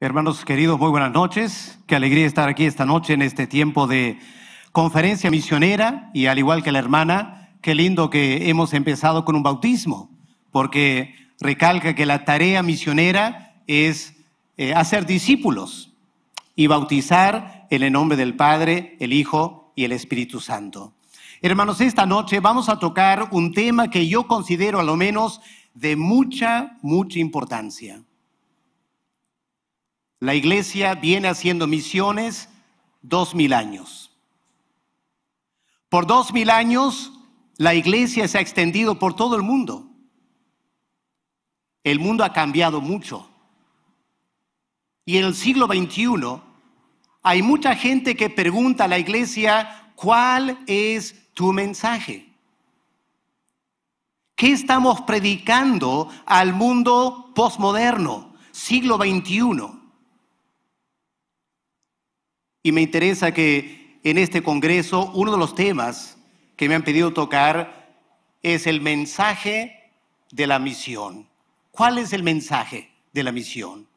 Hermanos queridos, muy buenas noches. Qué alegría estar aquí esta noche en este tiempo de conferencia misionera y al igual que la hermana, qué lindo que hemos empezado con un bautismo, porque recalca que la tarea misionera es hacer discípulos y bautizar en el nombre del Padre, el Hijo y el Espíritu Santo. Hermanos, esta noche vamos a tocar un tema que yo considero a lo menos de mucha importancia. La iglesia viene haciendo misiones 2000 años. Por 2000 años, la iglesia se ha extendido por todo el mundo. El mundo ha cambiado mucho. Y en el siglo XXI hay mucha gente que pregunta a la iglesia, ¿cuál es tu mensaje? ¿Qué estamos predicando al mundo posmoderno, siglo XXI? Y me interesa que en este congreso uno de los temas que me han pedido tocar es el mensaje de la misión. ¿Cuál es el mensaje de la misión?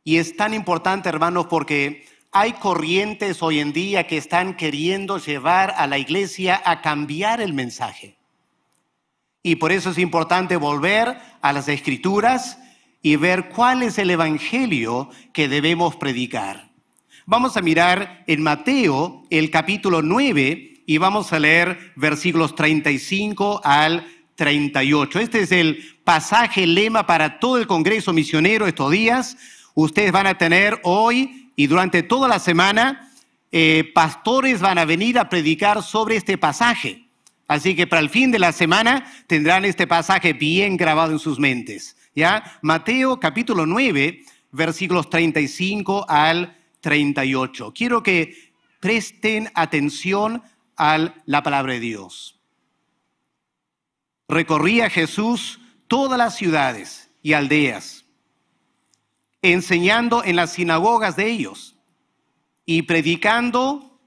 Y es tan importante, hermanos, porque hay corrientes hoy en día que están queriendo llevar a la iglesia a cambiar el mensaje. Y por eso es importante volver a las Escrituras y ver cuál es el evangelio que debemos predicar. Vamos a mirar en Mateo el capítulo 9 y vamos a leer versículos 35 al 38. Este es el pasaje lema para todo el Congreso Misionero estos días. Ustedes van a tener hoy y durante toda la semana, pastores van a venir a predicar sobre este pasaje. Así que para el fin de la semana tendrán este pasaje bien grabado en sus mentes. ¿Ya? Mateo capítulo 9, versículos 35 al 38. Quiero que presten atención a la palabra de Dios. Recorría Jesús todas las ciudades y aldeas, enseñando en las sinagogas de ellos y predicando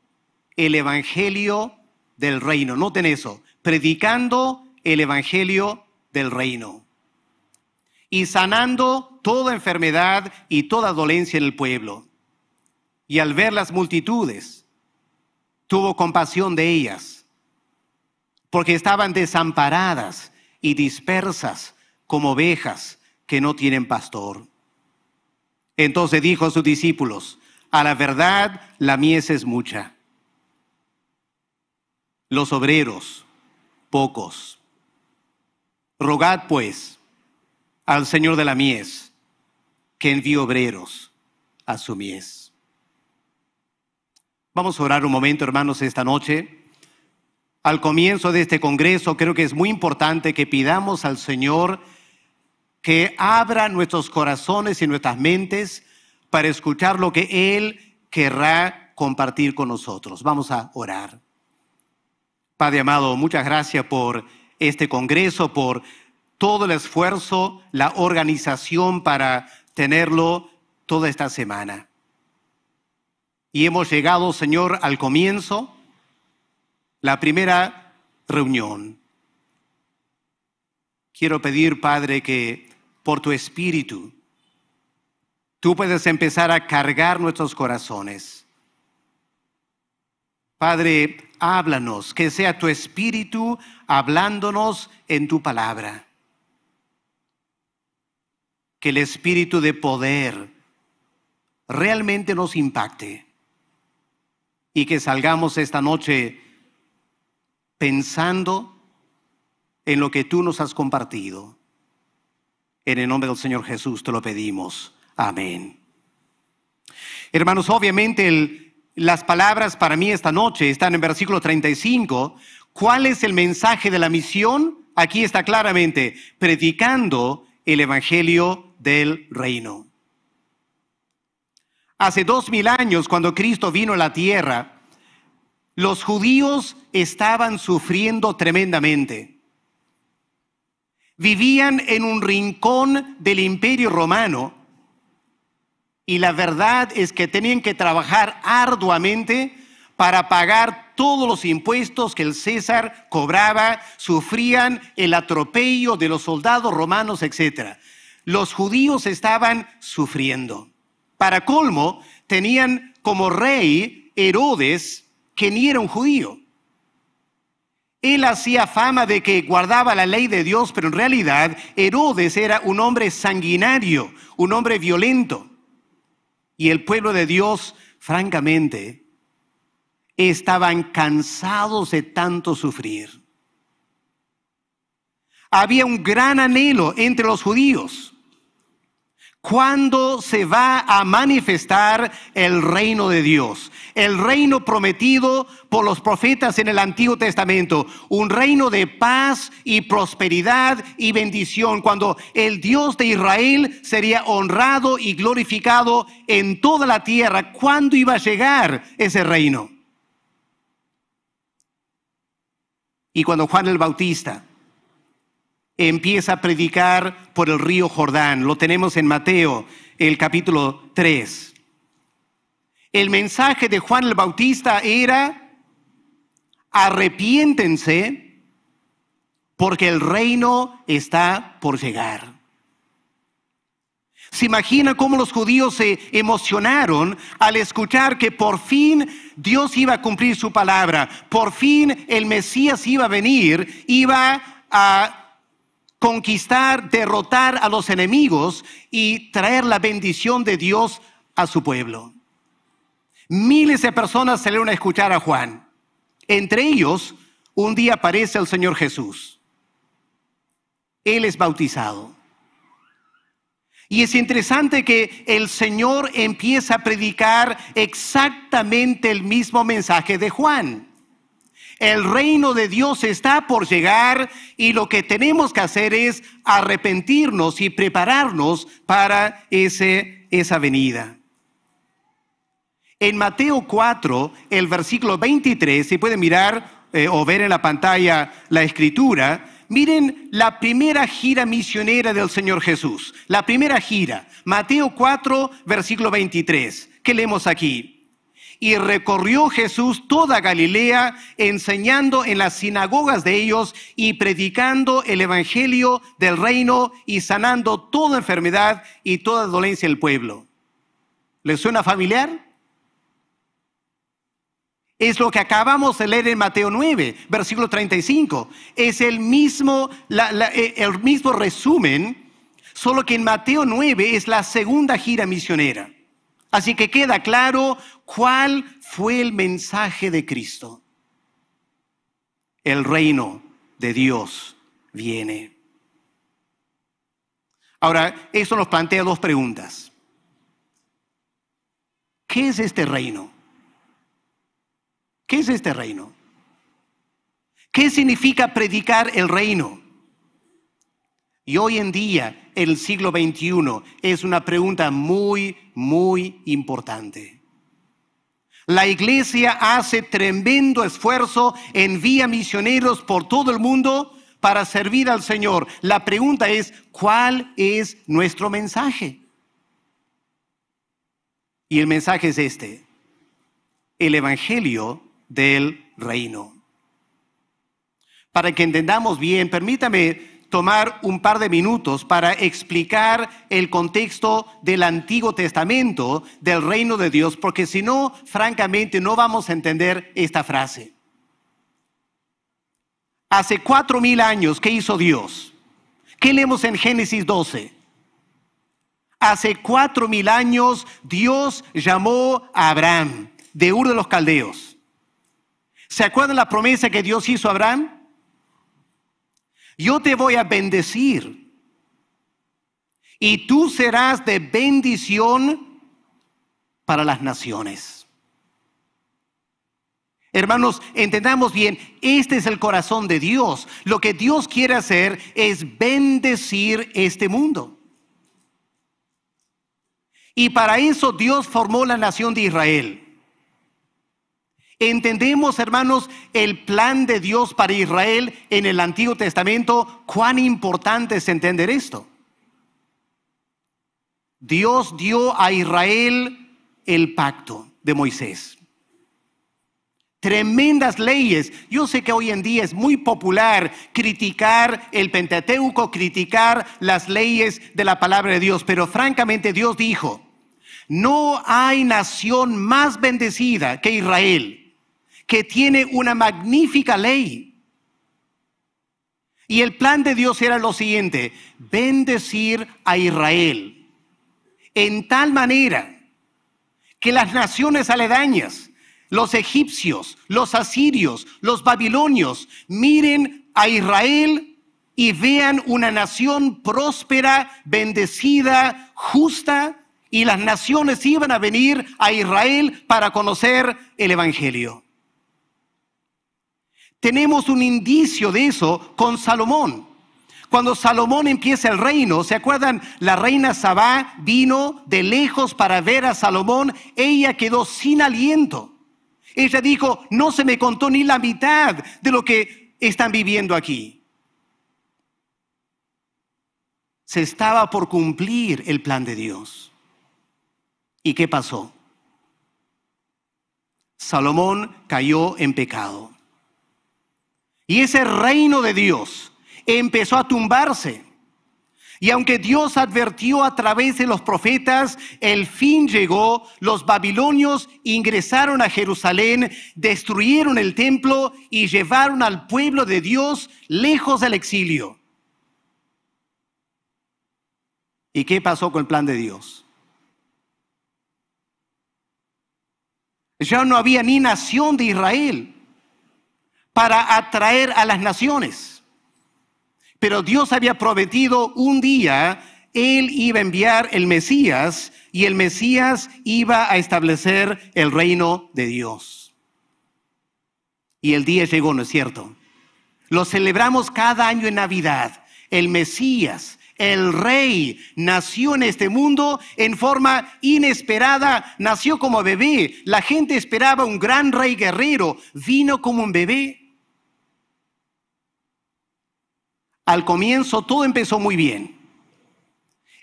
el evangelio del reino. Noten eso, predicando el evangelio del reino y sanando toda enfermedad y toda dolencia en el pueblo. Y al ver las multitudes, tuvo compasión de ellas, porque estaban desamparadas y dispersas como ovejas que no tienen pastor. Entonces dijo a sus discípulos, a la verdad la mies es mucha, los obreros pocos. Rogad pues al Señor de la mies que envíe obreros a su mies. Vamos a orar un momento, hermanos, esta noche. Al comienzo de este congreso creo que es muy importante que pidamos al Señor que abra nuestros corazones y nuestras mentes para escuchar lo que Él querrá compartir con nosotros. Vamos a orar. Padre amado, muchas gracias por este congreso, por todo el esfuerzo, la organización para tenerlo toda esta semana. Y hemos llegado, Señor, al comienzo, la primera reunión. Quiero pedir, Padre, que por tu Espíritu, tú puedes empezar a cargar nuestros corazones. Padre, háblanos, que sea tu Espíritu hablándonos en tu palabra. Que el Espíritu de poder realmente nos impacte. Y que salgamos esta noche pensando en lo que tú nos has compartido. En el nombre del Señor Jesús te lo pedimos. Amén. Hermanos, obviamente las palabras para mí esta noche están en versículo 35. ¿Cuál es el mensaje de la misión? Aquí está claramente, predicando el evangelio del reino. Hace 2000 años, cuando Cristo vino a la tierra, los judíos estaban sufriendo tremendamente. Vivían en un rincón del Imperio Romano y la verdad es que tenían que trabajar arduamente para pagar todos los impuestos que el César cobraba, sufrían el atropello de los soldados romanos, etc. Los judíos estaban sufriendo. Para colmo, tenían como rey Herodes, que ni era un judío. Él hacía fama de que guardaba la ley de Dios, pero en realidad Herodes era un hombre sanguinario, un hombre violento. Y el pueblo de Dios, francamente, estaban cansados de tanto sufrir. Había un gran anhelo entre los judíos. ¿Cuándo se va a manifestar el reino de Dios? El reino prometido por los profetas en el Antiguo Testamento. Un reino de paz y prosperidad y bendición. Cuando el Dios de Israel sería honrado y glorificado en toda la tierra. ¿Cuándo iba a llegar ese reino? Y cuando Juan el Bautista empieza a predicar por el río Jordán. Lo tenemos en Mateo, el capítulo 3. El mensaje de Juan el Bautista era: arrepiéntense porque el reino está por llegar. ¿Se imagina cómo los judíos se emocionaron al escuchar que por fin Dios iba a cumplir su palabra? Por fin el Mesías iba a venir, iba a conquistar, derrotar a los enemigos y traer la bendición de Dios a su pueblo. Miles de personas salieron a escuchar a Juan. Entre ellos, un día aparece el Señor Jesús. Él es bautizado. Y es interesante que el Señor empieza a predicar exactamente el mismo mensaje de Juan. El reino de Dios está por llegar y lo que tenemos que hacer es arrepentirnos y prepararnos para esa venida. En Mateo 4, el versículo 23, si pueden mirar o ver en la pantalla la escritura, miren la primera gira misionera del Señor Jesús. La primera gira, Mateo 4, versículo 23. ¿Qué leemos aquí? Y recorrió Jesús toda Galilea, enseñando en las sinagogas de ellos y predicando el evangelio del reino y sanando toda enfermedad y toda dolencia del pueblo. ¿Les suena familiar? Es lo que acabamos de leer en Mateo 9, versículo 35. Es el mismo resumen, solo que en Mateo 9 es la segunda gira misionera. Así que queda claro cuál fue el mensaje de Cristo. El reino de Dios viene. Ahora, eso nos plantea dos preguntas. ¿Qué es este reino? ¿Qué es este reino? ¿Qué significa predicar el reino? Y hoy en día, en el siglo XXI, es una pregunta muy, muy importante. La iglesia hace tremendo esfuerzo, envía misioneros por todo el mundo para servir al Señor. La pregunta es, ¿cuál es nuestro mensaje? Y el mensaje es este: el evangelio del reino. Para que entendamos bien, permítame tomar un par de minutos para explicar el contexto del Antiguo Testamento del reino de Dios, porque si no, francamente, no vamos a entender esta frase. Hace 4,000 años, ¿qué hizo Dios? ¿Qué leemos en Génesis 12? Hace 4,000 años, Dios llamó a Abraham de Ur de los Caldeos. ¿Se acuerdan la promesa que Dios hizo a Abraham? Yo te voy a bendecir y tú serás de bendición para las naciones. Hermanos, entendamos bien, este es el corazón de Dios. Lo que Dios quiere hacer es bendecir este mundo. Y para eso Dios formó la nación de Israel. Entendemos, hermanos, el plan de Dios para Israel en el Antiguo Testamento. Cuán importante es entender esto. Dios dio a Israel el pacto de Moisés. Tremendas leyes. Yo sé que hoy en día es muy popular criticar el Pentateuco, criticar las leyes de la palabra de Dios, pero francamente Dios dijo: No hay nación más bendecida que Israel, que tiene una magnífica ley. Y el plan de Dios era lo siguiente: bendecir a Israel en tal manera que las naciones aledañas, los egipcios, los asirios, los babilonios, miren a Israel y vean una nación próspera, bendecida, justa, y las naciones iban a venir a Israel para conocer el Evangelio. Tenemos un indicio de eso con Salomón. Cuando Salomón empieza el reino, ¿se acuerdan? La reina Sabá vino de lejos para ver a Salomón. Ella quedó sin aliento. Ella dijo: no se me contó ni la mitad de lo que están viviendo aquí. Se estaba por cumplir el plan de Dios. ¿Y qué pasó? Salomón cayó en pecado. Y ese reino de Dios empezó a tumbarse. Y aunque Dios advirtió a través de los profetas, el fin llegó. Los babilonios ingresaron a Jerusalén, destruyeron el templo y llevaron al pueblo de Dios lejos del exilio. ¿Y qué pasó con el plan de Dios? Ya no había ni nación de Israel para atraer a las naciones. Pero Dios había prometido un día, Él iba a enviar el Mesías, y el Mesías iba a establecer el reino de Dios. Y el día llegó, ¿no es cierto? Lo celebramos cada año en Navidad. El Mesías, el Rey, nació en este mundo en forma inesperada. Nació como bebé. La gente esperaba un gran rey guerrero. Vino como un bebé. Al comienzo todo empezó muy bien.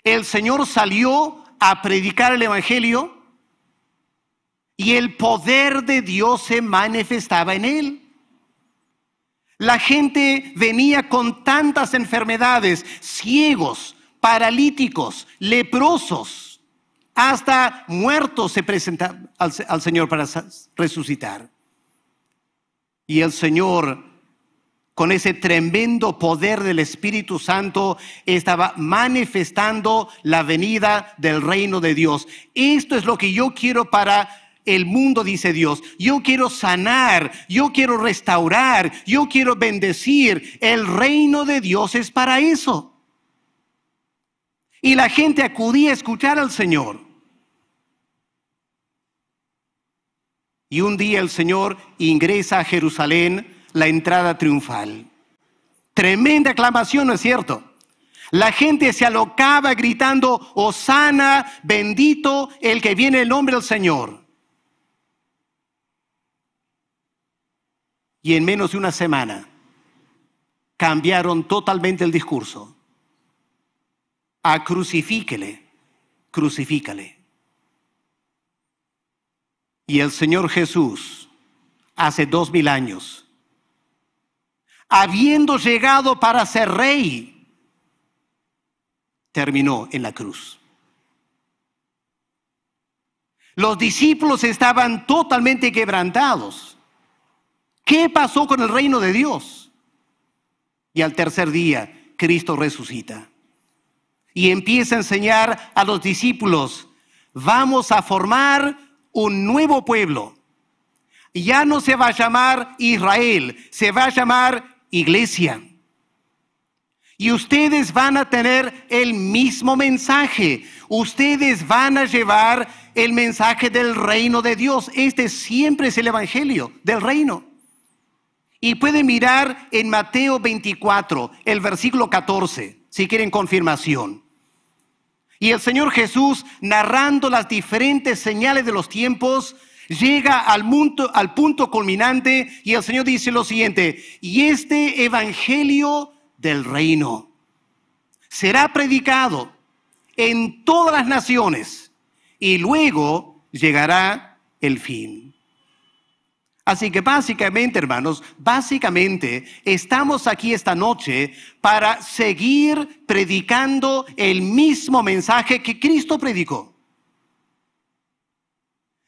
El Señor salió a predicar el Evangelio y el poder de Dios se manifestaba en él. La gente venía con tantas enfermedades, ciegos, paralíticos, leprosos, hasta muertos se presentaban al Señor para resucitar. Y el Señor, con ese tremendo poder del Espíritu Santo, estaba manifestando la venida del reino de Dios. Esto es lo que yo quiero para el mundo, dice Dios. Yo quiero sanar, yo quiero restaurar, yo quiero bendecir. El reino de Dios es para eso. Y la gente acudía a escuchar al Señor. Y un día el Señor ingresa a Jerusalén, la entrada triunfal. Tremenda aclamación, ¿no es cierto? La gente se alocaba gritando: Hosana, bendito el que viene en el nombre del Señor. Y en menos de una semana cambiaron totalmente el discurso. A crucifíquele, crucifícale. Y el Señor Jesús, hace 2000 años, habiendo llegado para ser rey, terminó en la cruz. Los discípulos estaban totalmente quebrantados. ¿Qué pasó con el reino de Dios? Y al tercer día, Cristo resucita. Y empieza a enseñar a los discípulos: vamos a formar un nuevo pueblo. Ya no se va a llamar Israel, se va a llamar Iglesia. Y ustedes van a tener el mismo mensaje. Ustedes van a llevar el mensaje del reino de Dios. Este siempre es el evangelio del reino. Y pueden mirar en Mateo 24, el versículo 14, si quieren confirmación. Y el Señor Jesús, narrando las diferentes señales de los tiempos, llega al punto culminante, y el Señor dice lo siguiente: y este evangelio del reino será predicado en todas las naciones, y luego llegará el fin. Así que básicamente, hermanos, estamos aquí esta noche para seguir predicando el mismo mensaje que Cristo predicó.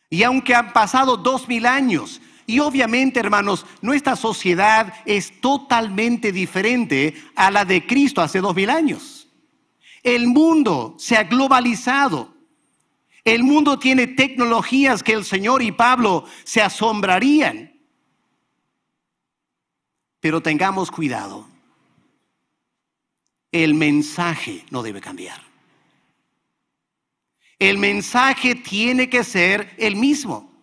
Y aunque han pasado 2000 años, y obviamente, hermanos, nuestra sociedad es totalmente diferente a la de Cristo hace 2000 años. El mundo se ha globalizado. El mundo tiene tecnologías que el Señor y Pablo se asombrarían. Pero tengamos cuidado. El mensaje no debe cambiar. El mensaje tiene que ser el mismo.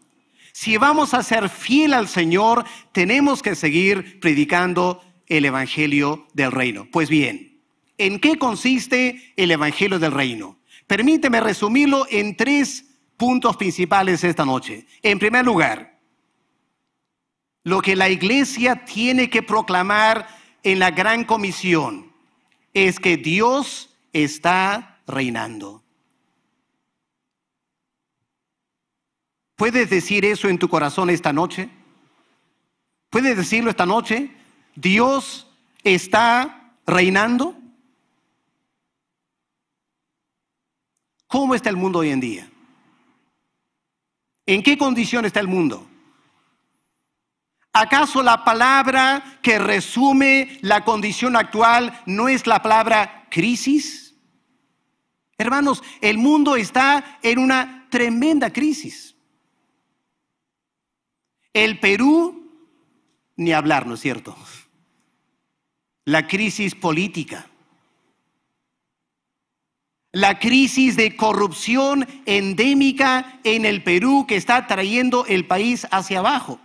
Si vamos a ser fiel al Señor, tenemos que seguir predicando el Evangelio del Reino. Pues bien, ¿en qué consiste el Evangelio del Reino? Permíteme resumirlo en 3 puntos principales esta noche. En primer lugar, lo que la iglesia tiene que proclamar en la gran comisión es que Dios está reinando. ¿Puedes decir eso en tu corazón esta noche? ¿Puedes decirlo esta noche? ¿Dios está reinando? ¿Cómo está el mundo hoy en día? ¿En qué condición está el mundo? ¿Acaso la palabra que resume la condición actual no es la palabra crisis? Hermanos, el mundo está en una tremenda crisis. El Perú, ni hablar, ¿no es cierto? La crisis política. La crisis de corrupción endémica en el Perú que está trayendo el país hacia abajo.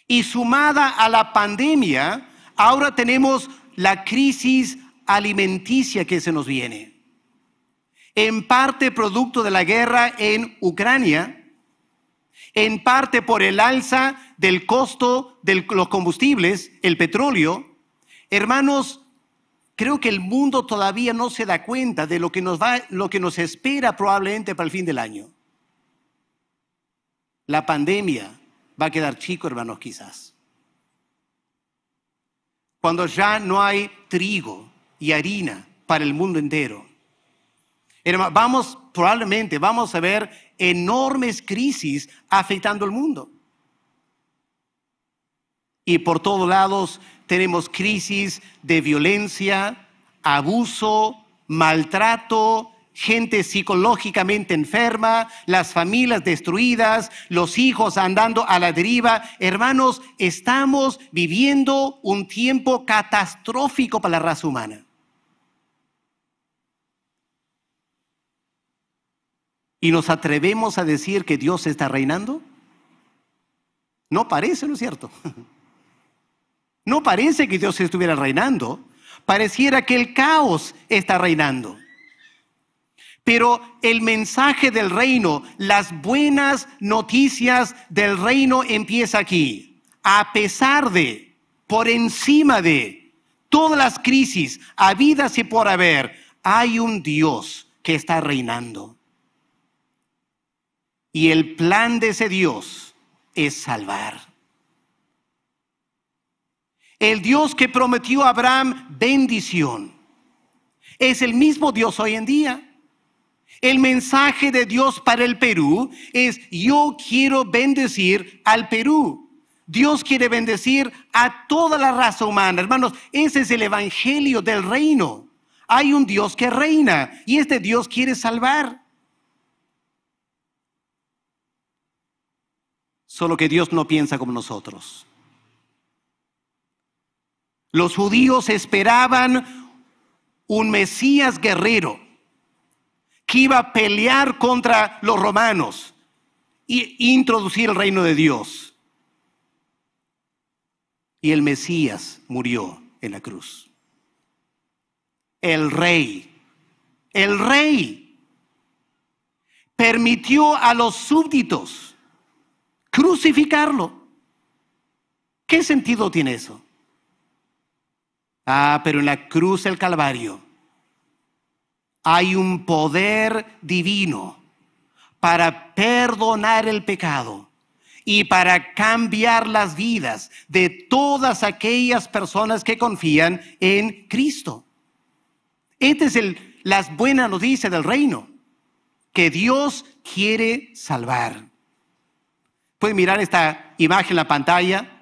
Y sumada a la pandemia, ahora tenemos la crisis alimenticia que se nos viene. En parte producto de la guerra en Ucrania, en parte por el alza del costo de los combustibles, el petróleo. Hermanos, creo que el mundo todavía no se da cuenta de lo que nos espera probablemente para el fin del año. La pandemia va a quedar chico, hermanos, quizás. Cuando ya no hay trigo y harina para el mundo entero. Hermanos, probablemente vamos a ver enormes crisis afectando el mundo. Y por todos lados tenemos crisis de violencia, abuso, maltrato, gente psicológicamente enferma, las familias destruidas, los hijos andando a la deriva. Hermanos, estamos viviendo un tiempo catastrófico para la raza humana. ¿Y nos atrevemos a decir que Dios está reinando? No parece, ¿no es cierto? No parece que Dios estuviera reinando. Pareciera que el caos está reinando. Pero el mensaje del reino, las buenas noticias del reino empieza aquí. A pesar de, por encima de todas las crisis habidas y por haber, hay un Dios que está reinando. Y el plan de ese Dios es salvar. El Dios que prometió a Abraham bendición es el mismo Dios hoy en día. El mensaje de Dios para el Perú es: yo quiero bendecir al Perú. Dios quiere bendecir a toda la raza humana. Hermanos, ese es el evangelio del reino. Hay un Dios que reina y este Dios quiere salvar. Solo que Dios no piensa como nosotros. Los judíos esperaban un Mesías guerrero que iba a pelear contra los romanos e introducir el reino de Dios. Y el Mesías murió en la cruz. El rey permitió a los súbditos crucificarlo. ¿Qué sentido tiene eso? Pero en la cruz del Calvario hay un poder divino para perdonar el pecado y para cambiar las vidas de todas aquellas personas que confían en Cristo. Esta es las buenas noticias del reino. que Dios quiere salvar. Pueden mirar esta imagen en la pantalla.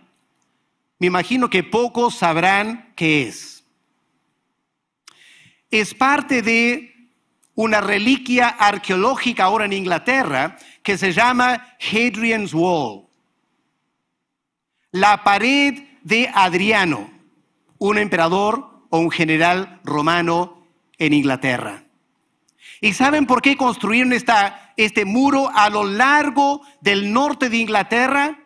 Me imagino que pocos sabrán qué es. Es parte de una reliquia arqueológica ahora en Inglaterra que se llama Hadrian's Wall. La pared de Adriano, un emperador o un general romano en Inglaterra. ¿Y saben por qué construyeron este muro a lo largo del norte de Inglaterra?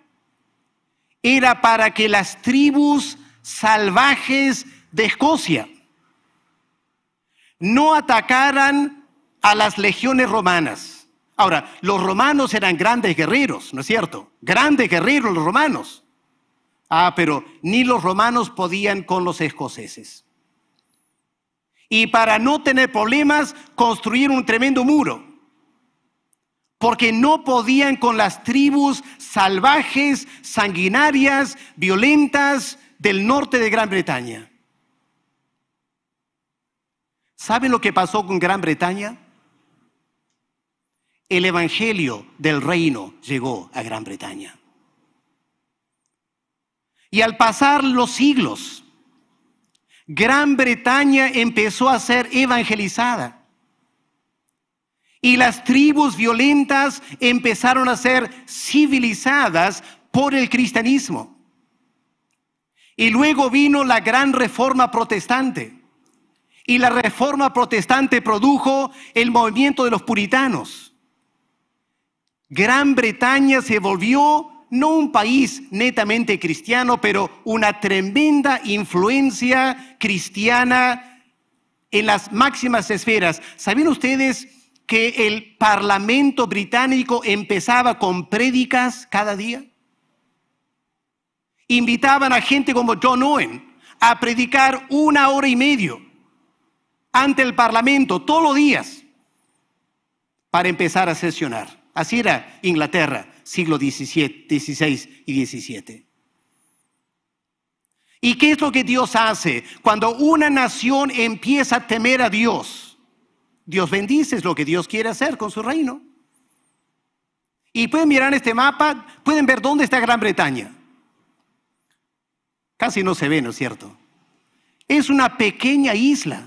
Era para que las tribus salvajes de Escocia no atacaran a las legiones romanas. Ahora, los romanos eran grandes guerreros, ¿no es cierto? Grandes guerreros los romanos. Pero ni los romanos podían con los escoceses. Y para no tener problemas, construyeron un tremendo muro. Porque no podían con las tribus salvajes, sanguinarias, violentas del norte de Gran Bretaña. ¿Saben lo que pasó con Gran Bretaña? El evangelio del reino llegó a Gran Bretaña. Y al pasar los siglos, Gran Bretaña empezó a ser evangelizada. Y las tribus violentas empezaron a ser civilizadas por el cristianismo. Y luego vino la gran reforma protestante. Y la reforma protestante produjo el movimiento de los puritanos. Gran Bretaña se volvió no un país netamente cristiano, pero una tremenda influencia cristiana en las máximas esferas. ¿Sabían ustedes que el Parlamento británico empezaba con prédicas cada día? Invitaban a gente como John Owen a predicar 1 hora y media ante el Parlamento todos los días para empezar a sesionar. Así era Inglaterra, siglo XVI y XVII. ¿Y qué es lo que Dios hace? Cuando una nación empieza a temer a Dios, Dios bendice, es lo que Dios quiere hacer con su reino. Y pueden mirar este mapa, pueden ver dónde está Gran Bretaña. Casi no se ve, ¿no es cierto? Es una pequeña isla.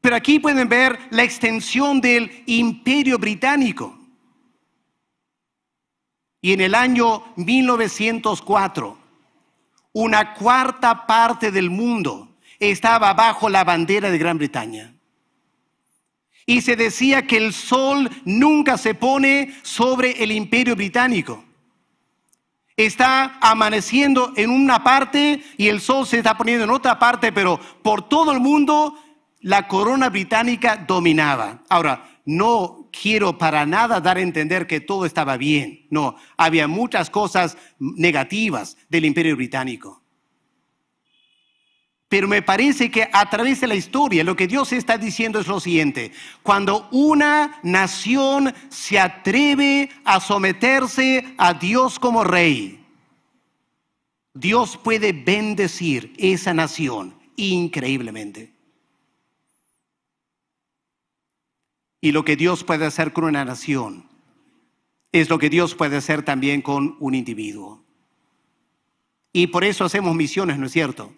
Pero aquí pueden ver la extensión del Imperio Británico. Y en el año 1904, una cuarta parte del mundo estaba bajo la bandera de Gran Bretaña. Y se decía que el sol nunca se pone sobre el Imperio Británico. Está amaneciendo en una parte y el sol se está poniendo en otra parte, pero por todo el mundo la corona británica dominaba. Ahora, no quiero para nada dar a entender que todo estaba bien. No, había muchas cosas negativas del Imperio Británico. Pero me parece que a través de la historia lo que Dios está diciendo es lo siguiente: cuando una nación se atreve a someterse a Dios como rey, Dios puede bendecir esa nación increíblemente. Y lo que Dios puede hacer con una nación es lo que Dios puede hacer también con un individuo. Y por eso hacemos misiones, ¿no es cierto?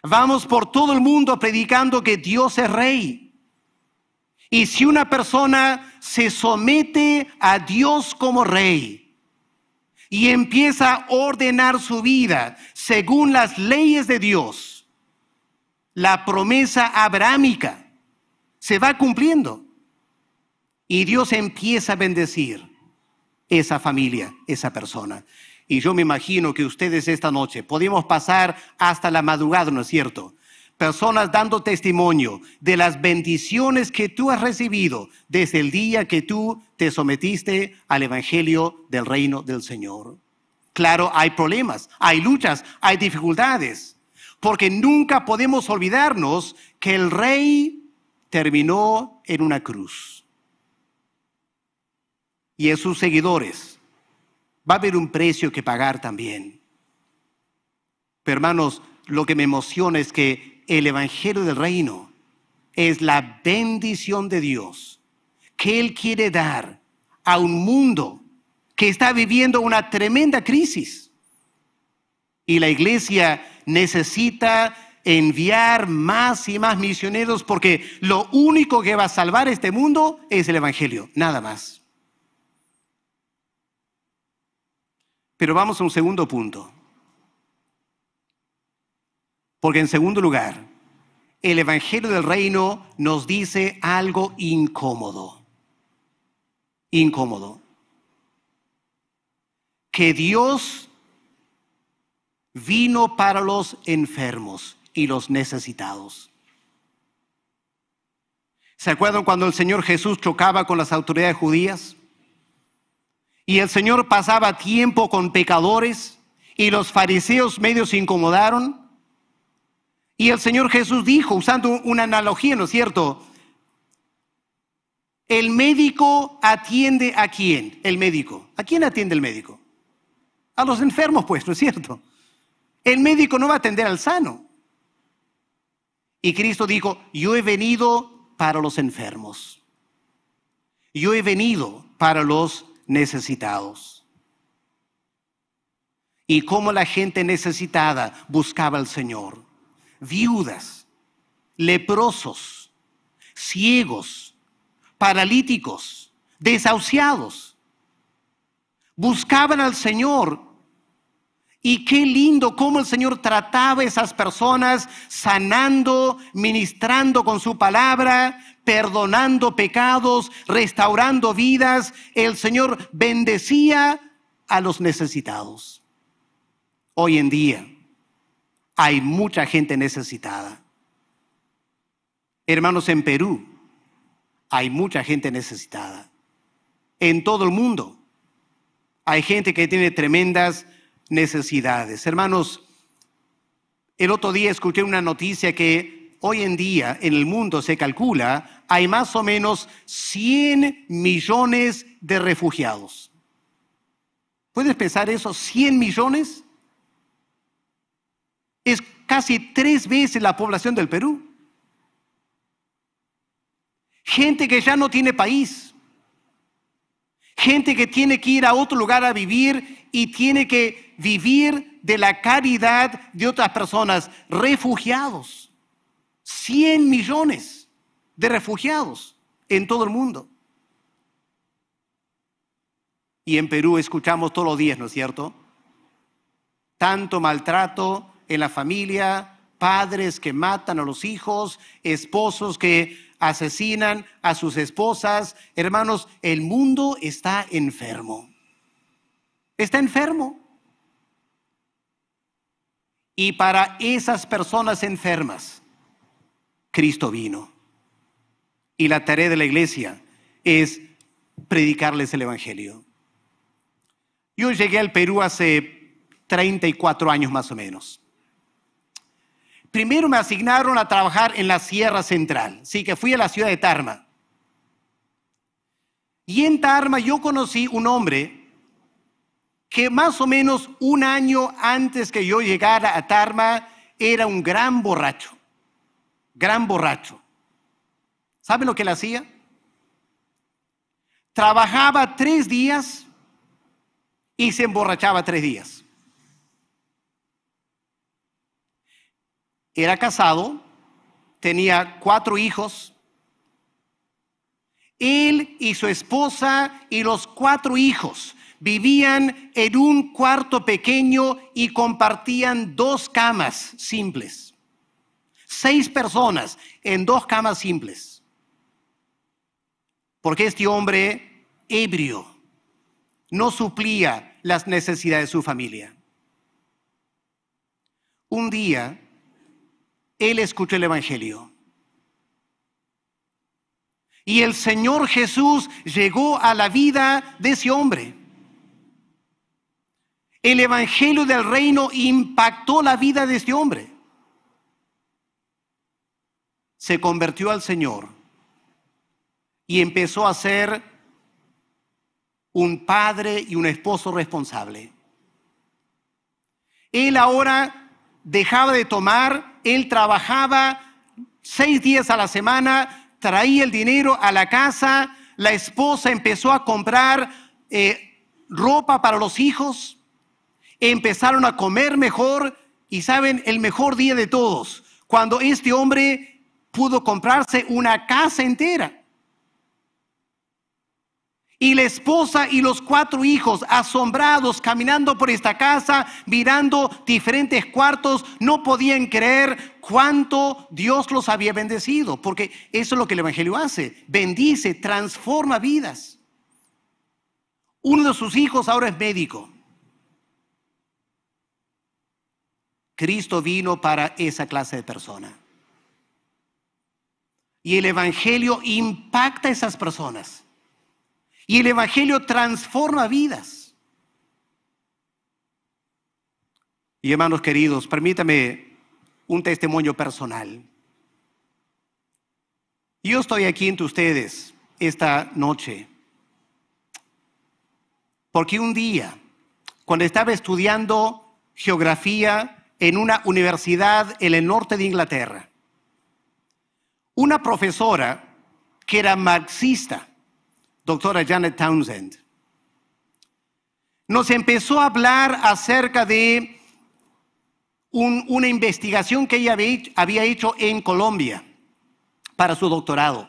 Vamos por todo el mundo predicando que Dios es rey. Y si una persona se somete a Dios como rey y empieza a ordenar su vida según las leyes de Dios, la promesa abrahámica se va cumpliendo. Y Dios empieza a bendecir esa familia, esa persona. Y yo me imagino que ustedes esta noche podemos pasar hasta la madrugada, ¿no es cierto? Personas dando testimonio de las bendiciones que tú has recibido desde el día que tú te sometiste al evangelio del reino del Señor. Claro, hay problemas, hay luchas, hay dificultades, porque nunca podemos olvidarnos que el rey terminó en una cruz. Y en sus seguidores va a haber un precio que pagar también. Pero hermanos, lo que me emociona es que el evangelio del reino es la bendición de Dios que Él quiere dar a un mundo que está viviendo una tremenda crisis. Y la iglesia necesita enviar más y más misioneros porque lo único que va a salvar este mundo es el evangelio, nada más. Pero vamos a un segundo punto. Porque en segundo lugar, el evangelio del reino nos dice algo incómodo. Incómodo. Que Dios vino para los enfermos y los necesitados. ¿Se acuerdan cuando el Señor Jesús chocaba con las autoridades judías? Y el Señor pasaba tiempo con pecadores y los fariseos medio se incomodaron. Y el Señor Jesús dijo, usando una analogía, ¿no es cierto? El médico atiende ¿a quién? El médico. ¿A quién atiende el médico? A los enfermos, pues, ¿no es cierto? El médico no va a atender al sano. Y Cristo dijo, yo he venido para los enfermos. Yo he venido para los necesitados. Y cómo la gente necesitada buscaba al Señor. Viudas, leprosos, ciegos, paralíticos, desahuciados. Buscaban al Señor. Y qué lindo cómo el Señor trataba a esas personas, sanando, ministrando con su palabra, perdonando pecados, restaurando vidas. El Señor bendecía a los necesitados. Hoy en día hay mucha gente necesitada. Hermanos, en Perú hay mucha gente necesitada. En todo el mundo hay gente que tiene tremendas necesidades. Hermanos, el otro día escuché una noticia que hoy en día en el mundo se calcula hay más o menos 100 millones de refugiados. ¿Puedes pensar eso? ¿100 millones? Es casi 3 veces la población del Perú. Gente que ya no tiene país. Gente que tiene que ir a otro lugar a vivir y tiene que vivir de la caridad de otras personas. Refugiados. 100 millones de refugiados en todo el mundo. Y en Perú escuchamos todos los días, ¿no es cierto? Tanto maltrato en la familia, padres que matan a los hijos, esposos que asesinan a sus esposas. Hermanos, el mundo está enfermo. Está enfermo. Y para esas personas enfermas, Cristo vino. Y la tarea de la iglesia es predicarles el evangelio. Yo llegué al Perú hace 34 años más o menos. Primero me asignaron a trabajar en la Sierra Central, sí, que fui a la ciudad de Tarma. Y en Tarma yo conocí un hombre que más o menos un año antes que yo llegara a Tarma era un gran borracho. Gran borracho. ¿Saben lo que él hacía? Trabajaba 3 días y se emborrachaba 3 días. Era casado, tenía 4 hijos. Él y su esposa y los 4 hijos vivían en un cuarto pequeño y compartían 2 camas simples. 6 personas en 2 camas simples. Porque este hombre ebrio no suplía las necesidades de su familia. Un día, él escuchó el evangelio. Y el Señor Jesús llegó a la vida de ese hombre. El evangelio del reino impactó la vida de este hombre. Se convirtió al Señor y empezó a ser un padre y un esposo responsable. Él ahora dejaba de tomar. Él trabajaba 6 días a la semana, traía el dinero a la casa, la esposa empezó a comprar ropa para los hijos, empezaron a comer mejor y saben, el mejor día de todos, cuando este hombre pudo comprarse una casa entera. Y la esposa y los 4 hijos, asombrados, caminando por esta casa, mirando diferentes cuartos, no podían creer cuánto Dios los había bendecido, porque eso es lo que el Evangelio hace: bendice, transforma vidas. Uno de sus hijos ahora es médico. Cristo vino para esa clase de persona. Y el Evangelio impacta a esas personas. Y el Evangelio transforma vidas. Y hermanos queridos, permítame un testimonio personal. Yo estoy aquí entre ustedes esta noche porque un día, cuando estaba estudiando geografía en una universidad en el norte de Inglaterra, una profesora que era marxista, doctora Janet Townsend, nos empezó a hablar acerca de una investigación que ella había hecho en Colombia para su doctorado.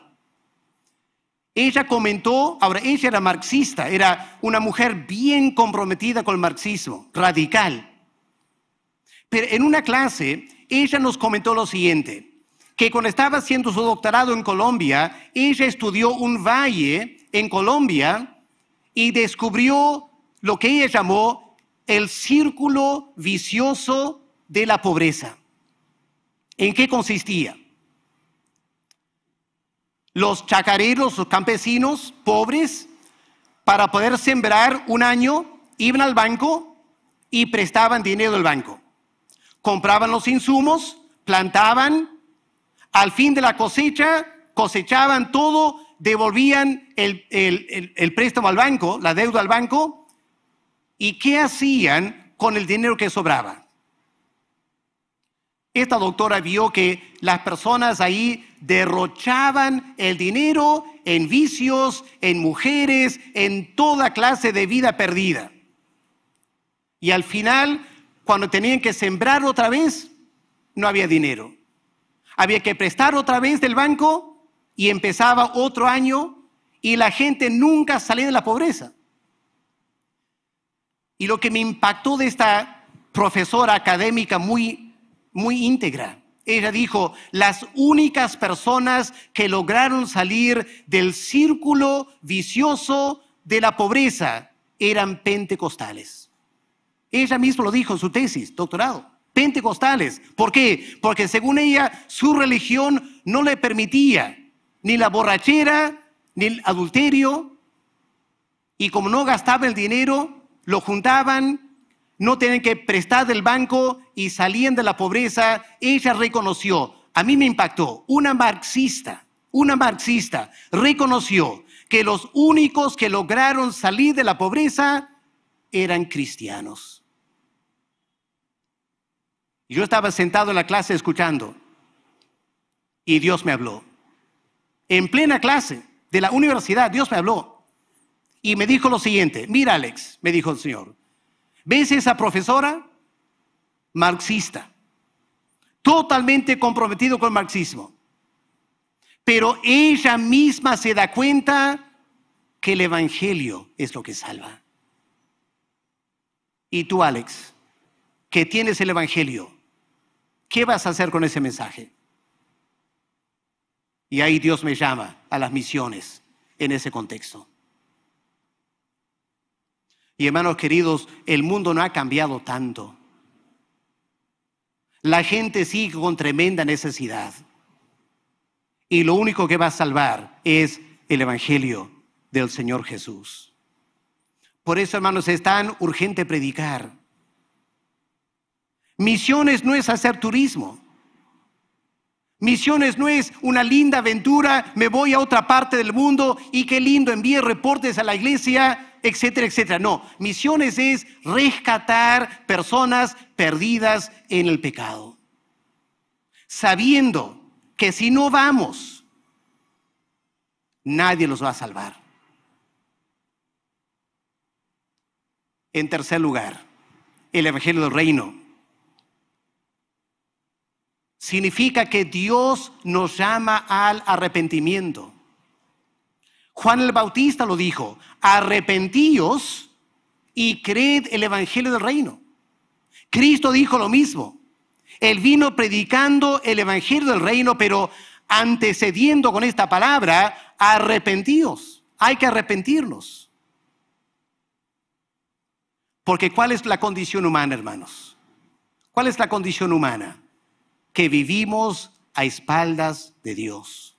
Ella comentó, ahora ella era marxista, era una mujer bien comprometida con el marxismo, radical. Pero en una clase, ella nos comentó lo siguiente: que cuando estaba haciendo su doctorado en Colombia, ella estudió un valle en Colombia y descubrió lo que ella llamó el círculo vicioso de la pobreza. ¿En qué consistía? Los chacareros, los campesinos pobres, para poder sembrar un año, iban al banco y prestaban dinero al banco. Compraban los insumos, plantaban, al fin de la cosecha, cosechaban todo, devolvían el préstamo al banco, la deuda al banco. ¿Y qué hacían con el dinero que sobraba? Esta doctora vio que las personas ahí derrochaban el dinero en vicios, en mujeres, en toda clase de vida perdida. Y al final, cuando tenían que sembrar otra vez, no había dinero. Había que prestar otra vez del banco y empezaba otro año y la gente nunca salía de la pobreza. Y lo que me impactó de esta profesora académica muy íntegra, ella dijo: las únicas personas que lograron salir del círculo vicioso de la pobreza eran pentecostales. Ella misma lo dijo en su tesis, doctorado. Pentecostales. ¿Por qué? Porque según ella, su religión no le permitía ni la borrachera, ni el adulterio. Y como no gastaba el dinero, lo juntaban, no tenían que prestar del banco y salían de la pobreza. Ella reconoció, a mí me impactó, una marxista reconoció que los únicos que lograron salir de la pobreza eran cristianos. Yo estaba sentado en la clase escuchando y Dios me habló. En plena clase de la universidad, Dios me habló y me dijo lo siguiente: mira, Alex, me dijo el Señor, ¿ves esa profesora? Marxista, totalmente comprometido con el marxismo. Pero ella misma se da cuenta que el Evangelio es lo que salva. Y tú, Alex, que tienes el Evangelio, ¿qué vas a hacer con ese mensaje? Y ahí Dios me llama a las misiones en ese contexto. Y hermanos queridos, el mundo no ha cambiado tanto. La gente sigue con tremenda necesidad. Y lo único que va a salvar es el Evangelio del Señor Jesús. Por eso, hermanos, es tan urgente predicar. Misiones no es hacer turismo. Misiones no es una linda aventura, me voy a otra parte del mundo y qué lindo, envíe reportes a la iglesia, etcétera, etcétera. No, misiones es rescatar personas perdidas en el pecado. Sabiendo que si no vamos, nadie los va a salvar. En tercer lugar, el Evangelio del Reino significa que Dios nos llama al arrepentimiento. Juan el Bautista lo dijo: arrepentíos y creed el Evangelio del Reino. Cristo dijo lo mismo. Él vino predicando el Evangelio del Reino, pero antecediendo con esta palabra: arrepentíos. Hay que arrepentirnos. Porque ¿cuál es la condición humana, hermanos? ¿Cuál es la condición humana? Que vivimos a espaldas de Dios.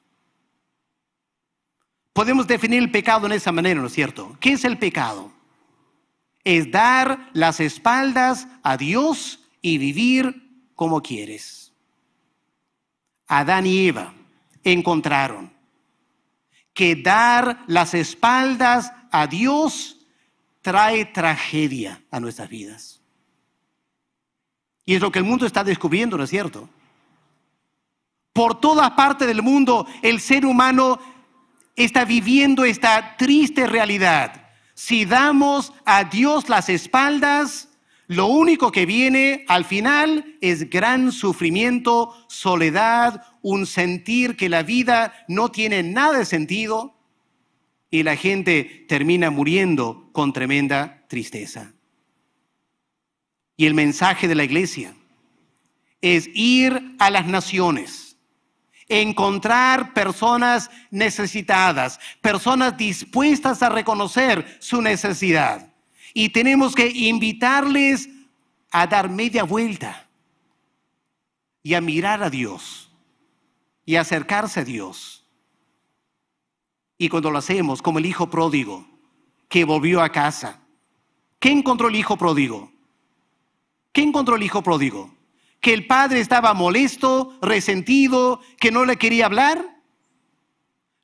Podemos definir el pecado en esa manera, ¿no es cierto? ¿Qué es el pecado? Es dar las espaldas a Dios y vivir como quieres. Adán y Eva encontraron que dar las espaldas a Dios trae tragedia a nuestras vidas. Y es lo que el mundo está descubriendo, ¿no es cierto? Por todas partes del mundo, el ser humano está viviendo esta triste realidad. Si damos a Dios las espaldas, lo único que viene al final es gran sufrimiento, soledad, un sentir que la vida no tiene nada de sentido y la gente termina muriendo con tremenda tristeza. Y el mensaje de la iglesia es ir a las naciones, encontrar personas necesitadas, personas dispuestas a reconocer su necesidad. Y tenemos que invitarles a dar media vuelta y a mirar a Dios y a acercarse a Dios. Y cuando lo hacemos, como el hijo pródigo que volvió a casa, ¿qué encontró el hijo pródigo? ¿Qué encontró el hijo pródigo? ¿Que el padre estaba molesto, resentido, que no le quería hablar?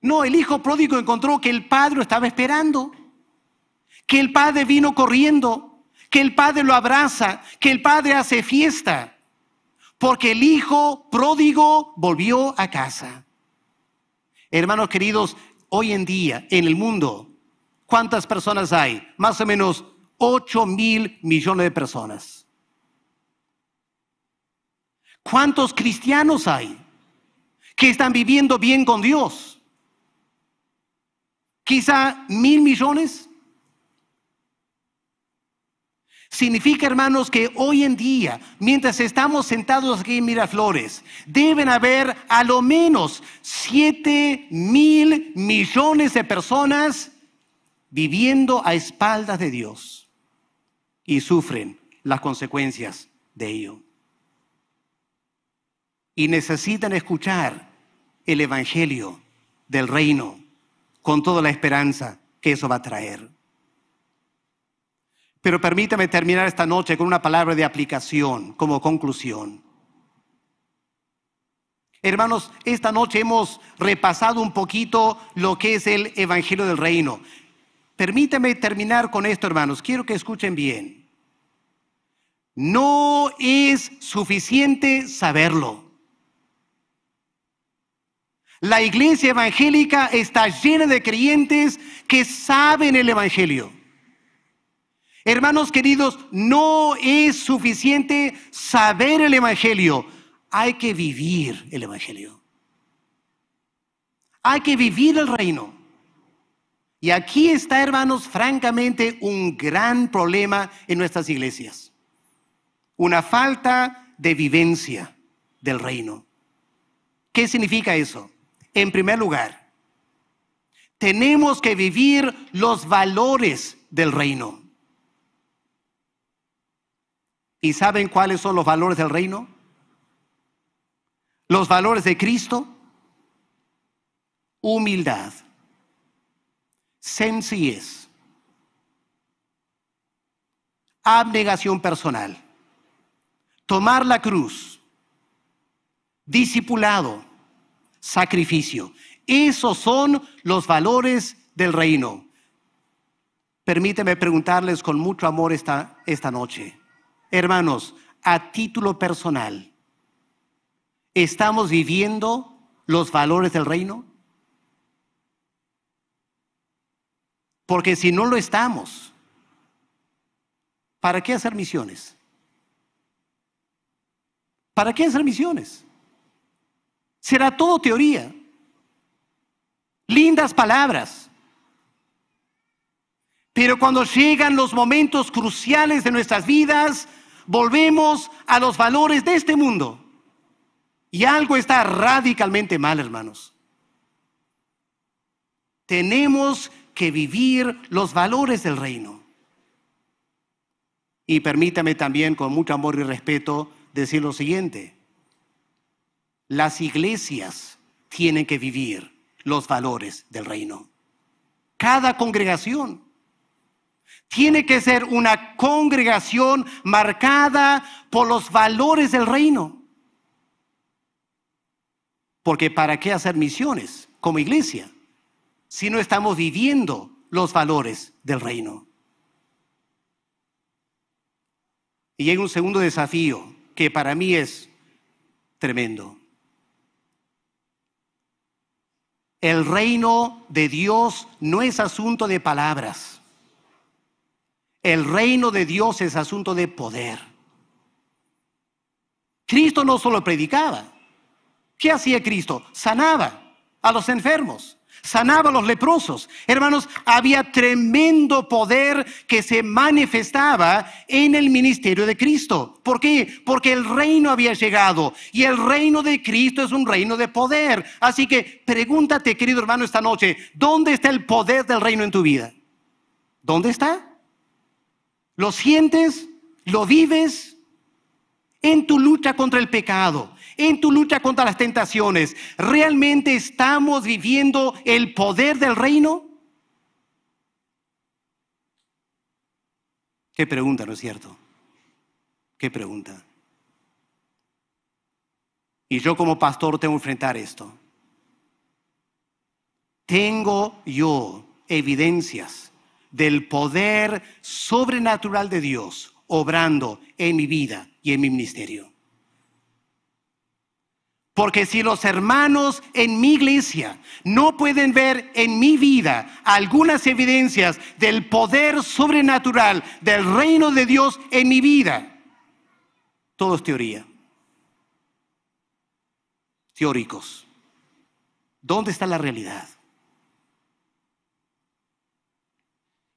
No, el hijo pródigo encontró que el padre lo estaba esperando, que el padre vino corriendo, que el padre lo abraza, que el padre hace fiesta, porque el hijo pródigo volvió a casa. Hermanos queridos, hoy en día en el mundo, ¿cuántas personas hay? Más o menos 8.000 millones de personas. ¿Cuántos cristianos hay que están viviendo bien con Dios? Quizá 1.000 millones. Significa, hermanos, que hoy en día, mientras estamos sentados aquí en Miraflores, deben haber a lo menos 7.000 millones de personas viviendo a espaldas de Dios y sufren las consecuencias de ello. Y necesitan escuchar el Evangelio del Reino con toda la esperanza que eso va a traer. Pero permítame terminar esta noche con una palabra de aplicación como conclusión. Hermanos, esta noche hemos repasado un poquito lo que es el Evangelio del Reino. Permítame terminar con esto, hermanos. Quiero que escuchen bien. No es suficiente saberlo. La iglesia evangélica está llena de creyentes que saben el Evangelio. Hermanos queridos, no es suficiente saber el Evangelio. Hay que vivir el Evangelio. Hay que vivir el reino. Y aquí está, hermanos, francamente un gran problema en nuestras iglesias. Una falta de vivencia del reino. ¿Qué significa eso? En primer lugar, tenemos que vivir los valores del reino. ¿Y saben cuáles son los valores del reino? Los valores de Cristo: humildad, sencillez, abnegación personal, tomar la cruz, discipulado, sacrificio. Esos son los valores del reino. Permíteme preguntarles con mucho amor esta noche. Hermanos, a título personal, ¿estamos viviendo los valores del reino? Porque si no lo estamos, ¿Para qué hacer misiones? ¿Para qué hacer misiones? Será todo teoría. Lindas palabras. Pero cuando llegan los momentos cruciales de nuestras vidas, volvemos a los valores de este mundo. Y algo está radicalmente mal, hermanos. Tenemos que vivir los valores del reino. Y permítame también, con mucho amor y respeto, decir lo siguiente. Las iglesias tienen que vivir los valores del reino. Cada congregación tiene que ser una congregación marcada por los valores del reino. Porque ¿para qué hacer misiones como iglesia si no estamos viviendo los valores del reino? Y hay un segundo desafío que para mí es tremendo. El reino de Dios no es asunto de palabras. El reino de Dios es asunto de poder. Cristo no solo predicaba. ¿Qué hacía Cristo? Sanaba a los enfermos, sanaba a los leprosos. Hermanos, había tremendo poder que se manifestaba en el ministerio de Cristo. ¿Por qué? Porque el reino había llegado y el reino de Cristo es un reino de poder. Así que pregúntate, querido hermano, esta noche, ¿dónde está el poder del reino en tu vida? ¿Dónde está? ¿Lo sientes? ¿Lo vives? En tu lucha contra el pecado, en tu lucha contra las tentaciones, ¿realmente estamos viviendo el poder del reino? Qué pregunta, ¿no es cierto? Qué pregunta. Y yo como pastor tengo que enfrentar esto. Tengo yo evidencias del poder sobrenatural de Dios obrando en mi vida y en mi ministerio. Porque si los hermanos en mi iglesia no pueden ver en mi vida algunas evidencias del poder sobrenatural del reino de Dios en mi vida, todo es teoría. Teóricos. ¿Dónde está la realidad?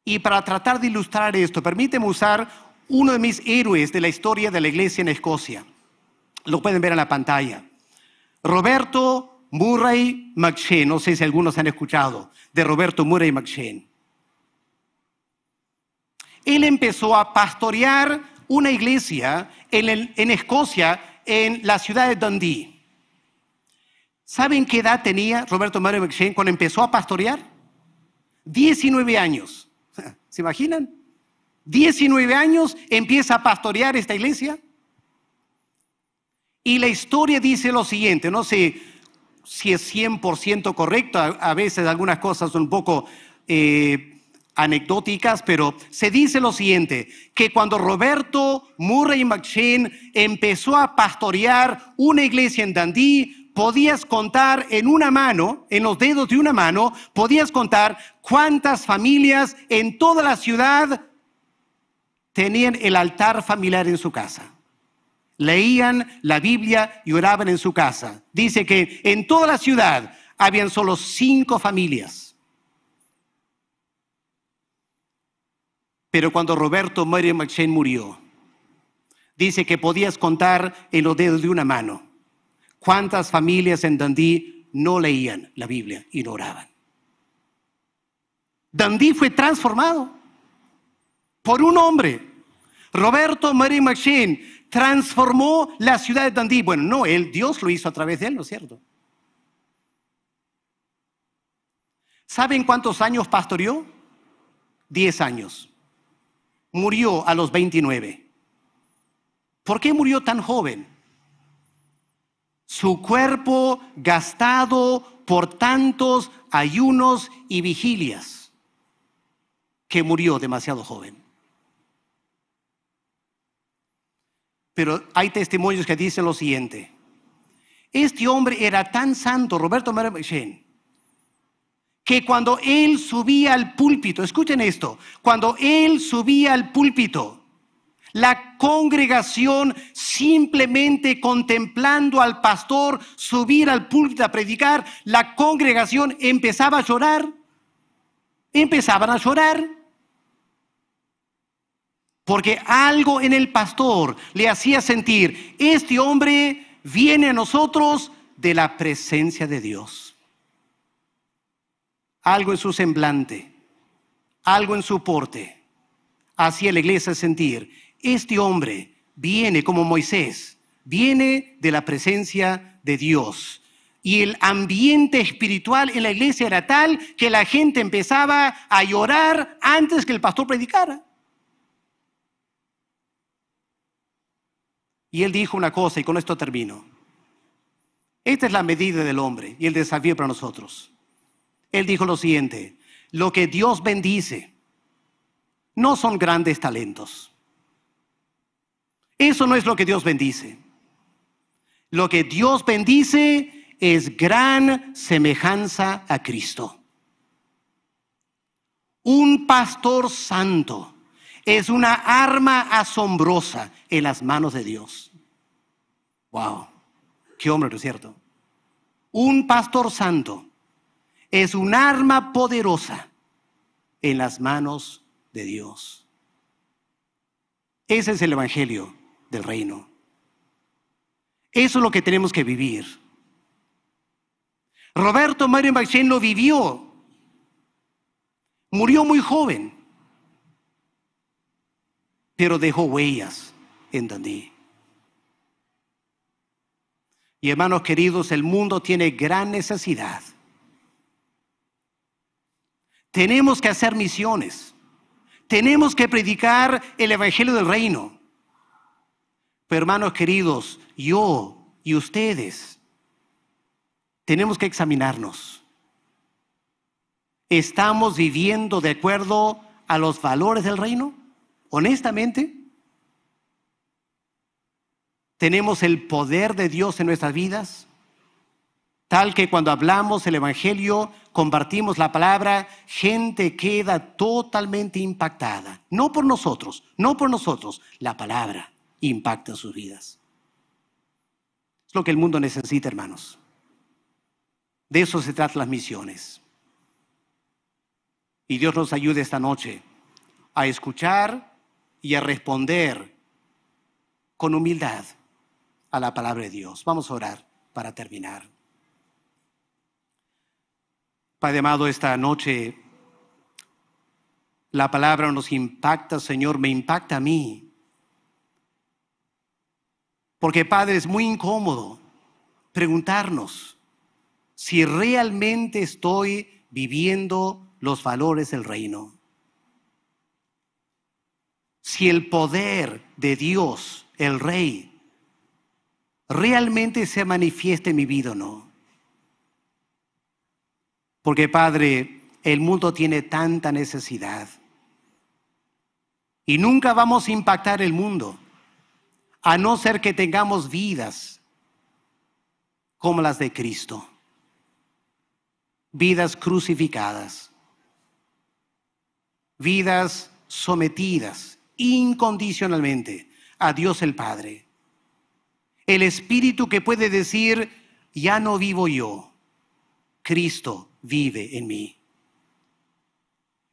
Y para tratar de ilustrar esto, permíteme usar uno de mis héroes de la historia de la iglesia en Escocia. Lo pueden ver en la pantalla. Roberto Murray McCheyne. No sé si algunos han escuchado de Roberto Murray McCheyne. Él empezó a pastorear una iglesia en Escocia, en la ciudad de Dundee. ¿Saben qué edad tenía Roberto Murray McCheyne cuando empezó a pastorear? 19 años. ¿Se imaginan? 19 años empieza a pastorear esta iglesia. Y la historia dice lo siguiente, no sé si es 100% correcto, a veces algunas cosas son un poco anecdóticas, pero se dice lo siguiente, que cuando Roberto Murray McCheyne empezó a pastorear una iglesia en Dundee, podías contar en una mano, en los dedos de una mano, podías contar cuántas familias en toda la ciudad tenían el altar familiar en su casa. Leían la Biblia y oraban en su casa. Dice que en toda la ciudad habían solo 5 familias. Pero cuando Roberto Murray McCheyne murió, dice que podías contar en los dedos de una mano cuántas familias en Dundee no leían la Biblia y no oraban. Dundee fue transformado por un hombre. Roberto Murray McCheyne transformó la ciudad de Dundee. Bueno, no él, Dios lo hizo a través de él, ¿no es cierto? ¿Saben cuántos años pastoreó? 10 años. Murió a los 29. ¿Por qué murió tan joven? Su cuerpo gastado por tantos ayunos y vigilias, que murió demasiado joven. Pero hay testimonios que dicen lo siguiente. Este hombre era tan santo, Roberto Murray McCheyne, que cuando él subía al púlpito, escuchen esto, cuando él subía al púlpito, La congregación, simplemente contemplando al pastor subir al púlpito a predicar, la congregación empezaba a llorar. Empezaban a llorar. Porque algo en el pastor le hacía sentir, este hombre viene a nosotros de la presencia de Dios. Algo en su semblante, algo en su porte, hacía a la iglesia sentir, este hombre viene como Moisés, viene de la presencia de Dios. Y el ambiente espiritual en la iglesia era tal que la gente empezaba a llorar antes que el pastor predicara. Y él dijo una cosa, y con esto termino. Esta es la medida del hombre y el desafío para nosotros. Él dijo lo siguiente, lo que Dios bendice no son grandes talentos. Eso no es lo que Dios bendice. Lo que Dios bendice es gran semejanza a Cristo. Un pastor santo es una arma asombrosa en las manos de Dios. Wow, qué hombre, ¿no es cierto? Un pastor santo es un arma poderosa en las manos de Dios. Ese es el evangelio del reino. Eso es lo que tenemos que vivir. Roberto Mario McCheyne lo vivió. Murió muy joven, pero dejó huellas en Dundee. Y hermanos queridos, el mundo tiene gran necesidad. Tenemos que hacer misiones. Tenemos que predicar el evangelio del reino. Pero hermanos queridos, yo y ustedes tenemos que examinarnos. ¿Estamos viviendo de acuerdo a los valores del reino? Honestamente, ¿tenemos el poder de Dios en nuestras vidas? Tal que cuando hablamos el evangelio, compartimos la palabra, gente queda totalmente impactada. No por nosotros, la palabra impacta sus vidas. Es lo que el mundo necesita, hermanos. De eso se tratan las misiones. Y Dios nos ayude esta noche a escuchar y a responder con humildad a la palabra de Dios. Vamos a orar para terminar. Padre amado, esta noche la palabra nos impacta, Señor, me impacta a mí. Porque, Padre, es muy incómodo preguntarnos si realmente estoy viviendo los valores del reino. Si el poder de Dios, el Rey, realmente se manifiesta en mi vida o no. Porque, Padre, el mundo tiene tanta necesidad. Y nunca vamos a impactar el mundo, a no ser que tengamos vidas como las de Cristo. Vidas crucificadas. Vidas sometidas incondicionalmente a Dios el Padre. El Espíritu que puede decir, ya no vivo yo, Cristo vive en mí.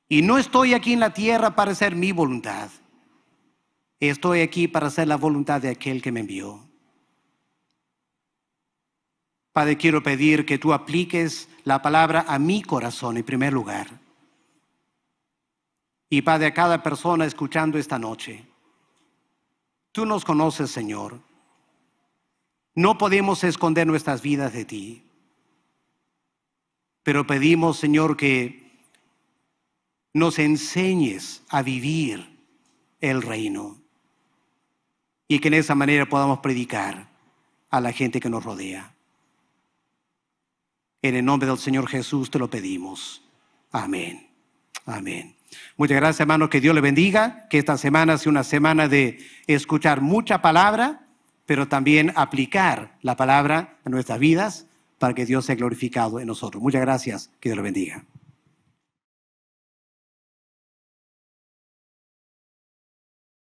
Y no estoy aquí en la tierra para hacer mi voluntad. Estoy aquí para hacer la voluntad de aquel que me envió. Padre, quiero pedir que tú apliques la palabra a mi corazón en primer lugar. Y Padre, a cada persona escuchando esta noche, tú nos conoces, Señor. No podemos esconder nuestras vidas de ti. Pero pedimos, Señor, que nos enseñes a vivir el reino. Y que en esa manera podamos predicar a la gente que nos rodea. En el nombre del Señor Jesús te lo pedimos. Amén. Amén. Muchas gracias, hermanos. Que Dios le bendiga. Que esta semana sea una semana de escuchar mucha palabra, pero también aplicar la palabra a nuestras vidas para que Dios sea glorificado en nosotros. Muchas gracias. Que Dios le bendiga.